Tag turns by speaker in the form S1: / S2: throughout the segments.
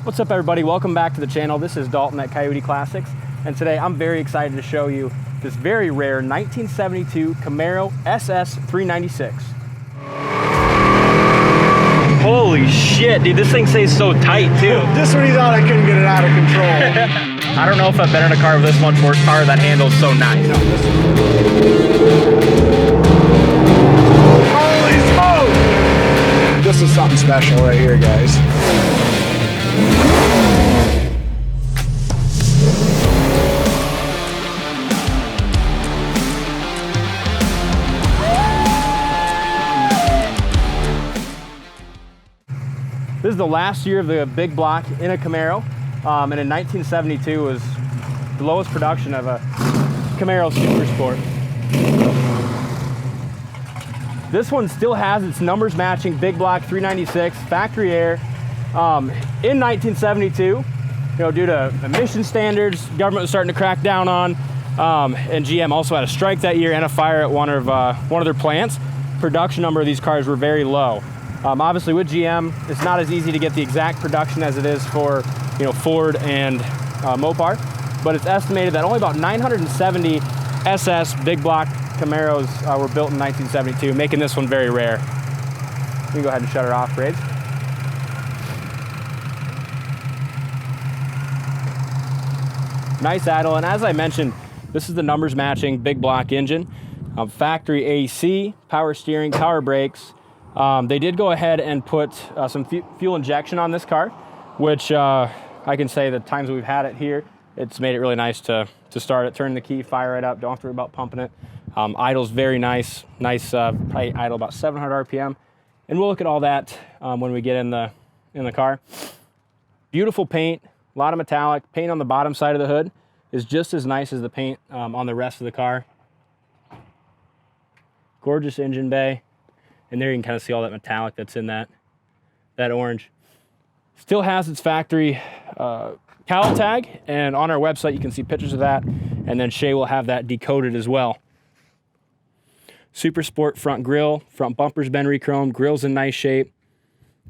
S1: What's up, everybody? Welcome back to the channel. This is Dalton at Coyote Classics, and today I'm very excited to show you this very rare 1972 Camaro SS 396. Holy shit, dude, this thing stays so tight too.
S2: Just when you thought I couldn't get it out of control.
S1: I don't know if I've been in a car with this much horsepower that handles so nice.
S2: Holy smoke! This is something special right here, guys.
S1: This is the last year of the big block in a Camaro, and in 1972 was the lowest production of a Camaro Super Sport. This one still has its numbers matching big block 396 factory air. In 1972, due to emission standards, government was starting to crack down on, and GM also had a strike that year and a fire at one of their plants. Production number of these cars were very low. Obviously with GM, it's not as easy to get the exact production as it is for Ford and Mopar, but it's estimated that only about 970 SS big block Camaros were built in 1972, making this one very rare. You can go ahead and shut her off, Graves. Nice idle, and as I mentioned, this is the numbers matching big block engine, factory AC, power steering, power brakes. They did go ahead and put some fuel injection on this car, which I can say the times we've had it here, it's made it really nice to start it, turn the key, fire it up, don't have to worry about pumping it. Idle's very nice, probably idle about 700 RPM, and we'll look at all that when we get in the car. Beautiful paint, a lot of metallic. Paint on the bottom side of the hood is just as nice as the paint on the rest of the car. Gorgeous engine bay. And there you can kind of see all that metallic that's in that orange. Still has its factory cowl tag, and on our website you can see pictures of that, and then Shay will have that decoded as well. Super Sport front grille, front bumper's been re-chromed, grille's in nice shape,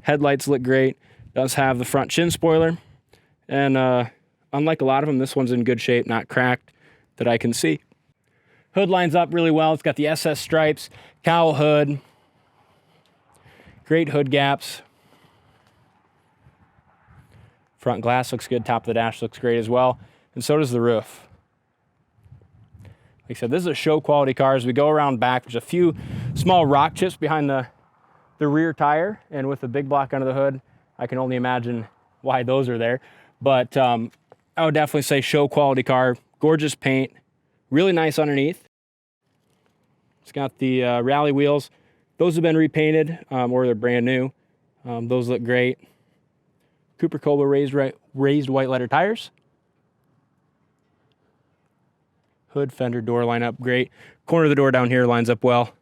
S1: headlights look great, does have the front chin spoiler, and unlike a lot of them, this one's in good shape, not cracked that I can see. Hood lines up really well. It's got the SS stripes, cowl hood, great hood gaps. Front glass looks good. Top of the dash looks great as well. And so does the roof. Like I said, this is a show quality car. As we go around back, there's a few small rock chips behind the rear tire. And with the big block under the hood, I can only imagine why those are there. But I would definitely say show quality car. Gorgeous paint. Really nice underneath. It's got the rally wheels. Those have been repainted, or they're brand new. Those look great. Cooper Cobra raised white letter tires. Hood, fender, door line up great. Corner of the door down here lines up well.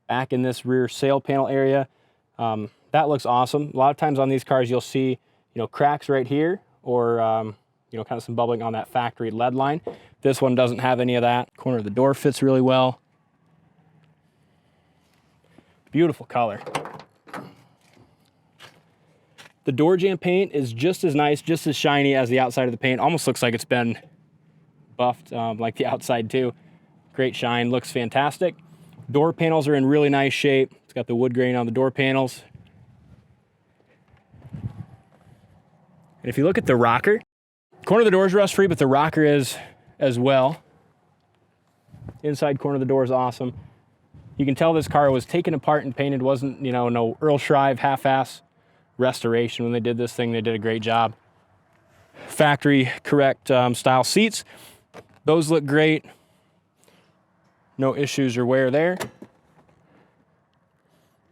S1: Back in this rear sail panel area, that looks awesome. A lot of times on these cars you'll see, cracks right here, or kind of some bubbling on that factory lead line. This one doesn't have any of that. Corner of the door fits really well. Beautiful color. The door jamb paint is just as nice, just as shiny as the outside of the paint. Almost looks like it's been buffed like the outside too. Great shine, looks fantastic. Door panels are in really nice shape. It's got the wood grain on the door panels. And if you look at the rocker, corner of the door is rust free, but the rocker is as well. Inside corner of the door is awesome. You can tell this car was taken apart and painted. Wasn't, no Earl Shrive half-ass restoration. When they did this thing, they did a great job. Factory correct style seats. Those look great. No issues or wear there.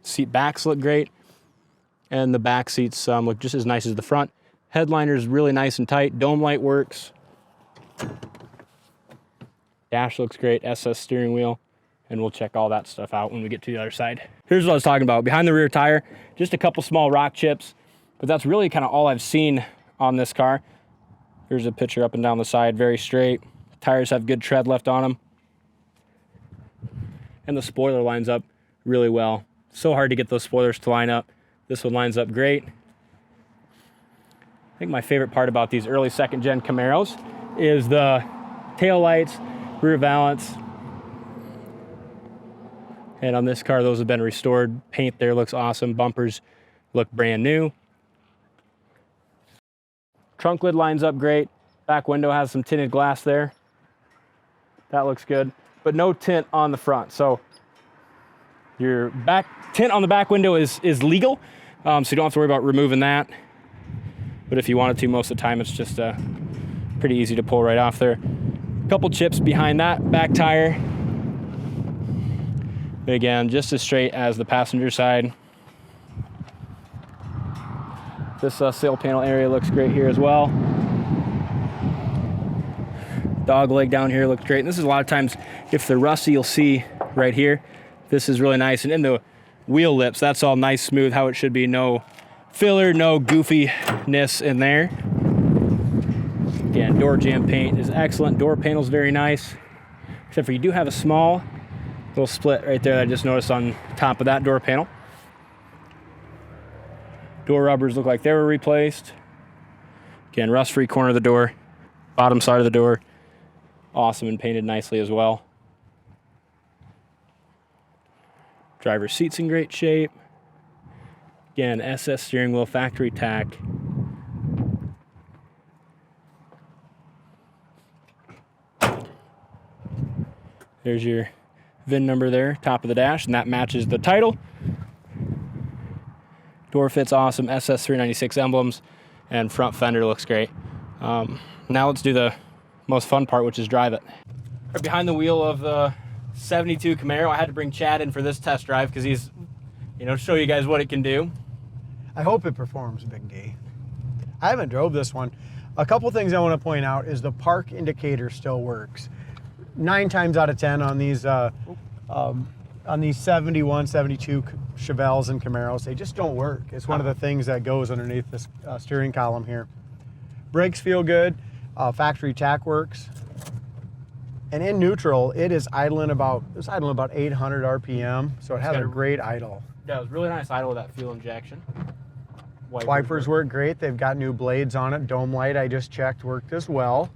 S1: Seat backs look great. And the back seats look just as nice as the front. Headliner's really nice and tight. Dome light works. Dash looks great. SS steering wheel. And we'll check all that stuff out when we get to the other side. Here's what I was talking about. Behind the rear tire, just a couple small rock chips, but that's really kind of all I've seen on this car. Here's a picture up and down the side, very straight. Tires have good tread left on them. And the spoiler lines up really well. So hard to get those spoilers to line up. This one lines up great. I think my favorite part about these early second-gen Camaros is the tail lights, rear valance. And on this car, those have been restored. Paint there looks awesome. Bumpers look brand new. Trunk lid lines up great. Back window has some tinted glass there. That looks good, but no tint on the front. So your back tint on the back window is legal, so you don't have to worry about removing that. But if you wanted to, most of the time, it's just pretty easy to pull right off there. A couple chips behind that back tire. But again, just as straight as the passenger side. This sail panel area looks great here as well. Dog leg down here looks great. And this is a lot of times, if they're rusty, you'll see right here. This is really nice. And in the wheel lips, that's all nice, smooth, how it should be. No filler, no goofiness in there. Again, door jamb paint is excellent. Door panel's very nice. Except for you do have a small little split right there that I just noticed on top of that door panel. Door rubbers look like they were replaced. Again, rust-free corner of the door, bottom side of the door. Awesome and painted nicely as well. Driver's seat's in great shape. Again, SS steering wheel, factory tack. There's your VIN number there, top of the dash, and that matches the title. Door fits awesome, SS 396 emblems, and front fender looks great. Now let's do the most fun part, which is drive it. Right behind the wheel of the 72 Camaro, I had to bring Chad in for this test drive because he's, show you guys what it can do.
S3: I hope it performs, Big D. I haven't drove this one. A couple things I want to point out is the park indicator still works. 9 times out of 10 on these 71, 72 Chevelles and Camaros, they just don't work. It's one of the things that goes underneath this steering column here. Brakes feel good. Factory tack works. And in neutral, it is idling about 800 RPM, so it has a great idle.
S1: Yeah, it was really nice idle with that fuel injection.
S3: Wipers work great. They've got new blades on it. Dome light, I just checked, worked as well.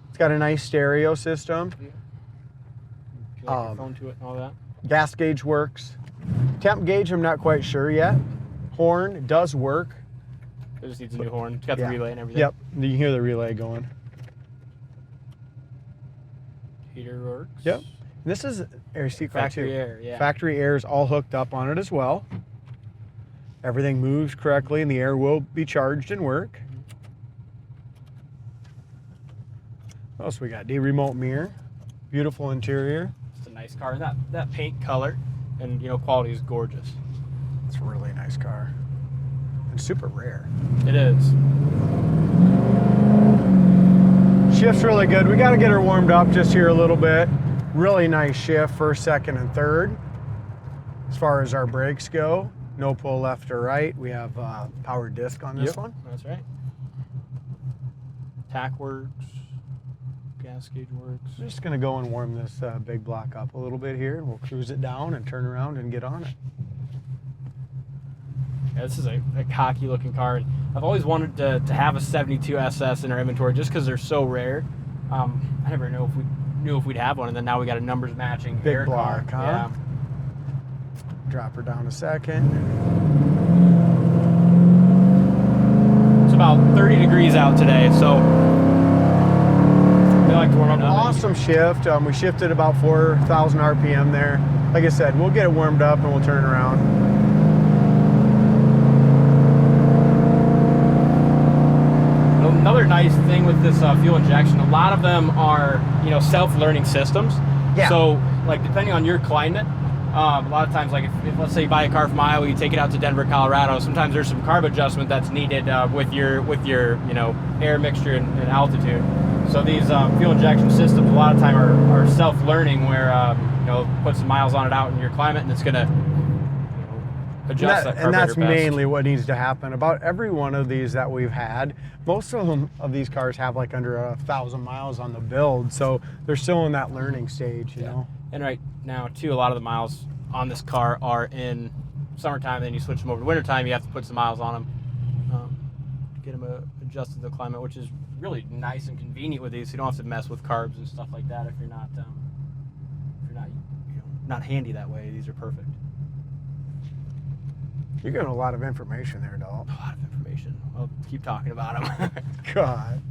S3: It's got a nice stereo system.
S1: Yeah. You like your phone to it and all that.
S3: Gas gauge works. Temp gauge, I'm not quite sure yet. Horn does work.
S1: It just needs a new horn. It's got the relay and everything.
S3: Yep, you can hear the relay going.
S1: Heater works.
S3: Yep. This is air seat
S1: factory air, yeah.
S3: Factory air is all hooked up on it as well. Everything moves correctly and the air will be charged and work. What else we got? D-remote mirror. Beautiful interior.
S1: It's a nice car. That paint color and quality is gorgeous.
S3: It's a really nice car. And super rare.
S1: It is.
S3: Shift's really good. We got to get her warmed up just here a little bit. Really nice shift, first, second, and third. As far as our brakes go, no pull left or right. We have power disc on this one.
S1: That's right. Tack works. Gas gauge works.
S3: I'm just going to go and warm this big block up a little bit here, and we'll cruise it down and turn around and get on it.
S1: Yeah, this is a cocky looking car. I've always wanted to have a 72 SS in our inventory just because they're so rare. I never knew if we'd have one, and then now we got a numbers matching
S3: big block,
S1: car.
S3: huh?
S1: Yeah.
S3: Drop her down a second.
S1: It's about 30 degrees out today, so we like to warm up.
S3: Awesome shift. We shifted about 4,000 RPM there. Like I said, we'll get it warmed up and we'll turn around.
S1: Another nice thing with this fuel injection, a lot of them are, self-learning systems.
S3: Yeah.
S1: So, depending on your climate, a lot of times, if let's say you buy a car from Iowa, you take it out to Denver, Colorado. Sometimes there's some carb adjustment that's needed with your air mixture and altitude. So these fuel injection systems, a lot of time are self-learning, where put some miles on it out in your climate, and it's gonna adjust that carburetor
S3: and that's
S1: best.
S3: mainly what needs to happen. About every one of these that we've had, most of these cars have under 1,000 miles on the build, so they're still in that learning stage, you know.
S1: And right now, too, a lot of the miles on this car are in summertime. Then you switch them over to wintertime, you have to put some miles on them. get them adjusted to the climate, which is really nice and convenient with these. So you don't have to mess with carbs and stuff like that if you're not not handy that way. These are perfect.
S3: You're giving a lot of information there, doll.
S1: A lot of information. I'll keep talking about them.
S3: God.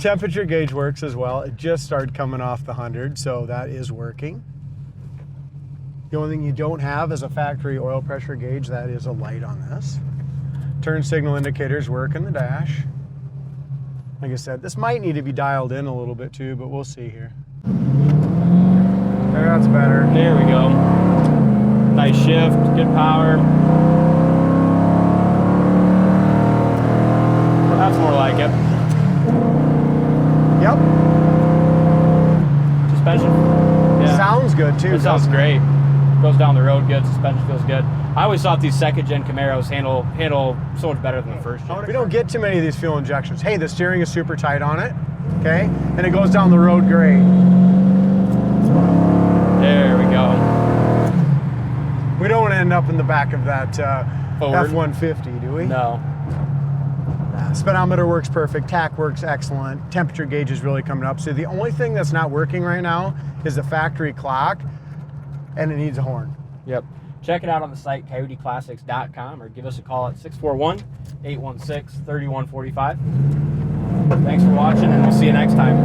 S3: Temperature gauge works as well. It just started coming off the 100, so that is working. The only thing you don't have is a factory oil pressure gauge. That is a light on this. Turn signal indicators work in the dash. Like I said, this might need to be dialed in a little bit too, but we'll see here. There, that's better.
S1: There we go. Nice shift, good power. That's more like it.
S3: Yep.
S1: Suspension. Yeah.
S3: Sounds good too.
S1: It sounds great. Goes down the road good. Suspension feels good. I always thought these second-gen Camaros handle so much better than the first gen.
S3: We don't get too many of these fuel injections. Hey, the steering is super tight on it, okay? And it goes down the road great.
S1: There we go.
S3: We don't want to end up in the back of that F-150, do we?
S1: No.
S3: Speedometer works perfect. TAC works excellent. Temperature gauge is really coming up. So the only thing that's not working right now is the factory clock, and it needs a horn.
S1: Yep. Check it out on the site, coyoteclassics.com, or give us a call at 641-816-3145. Thanks for watching, and we'll see you next time.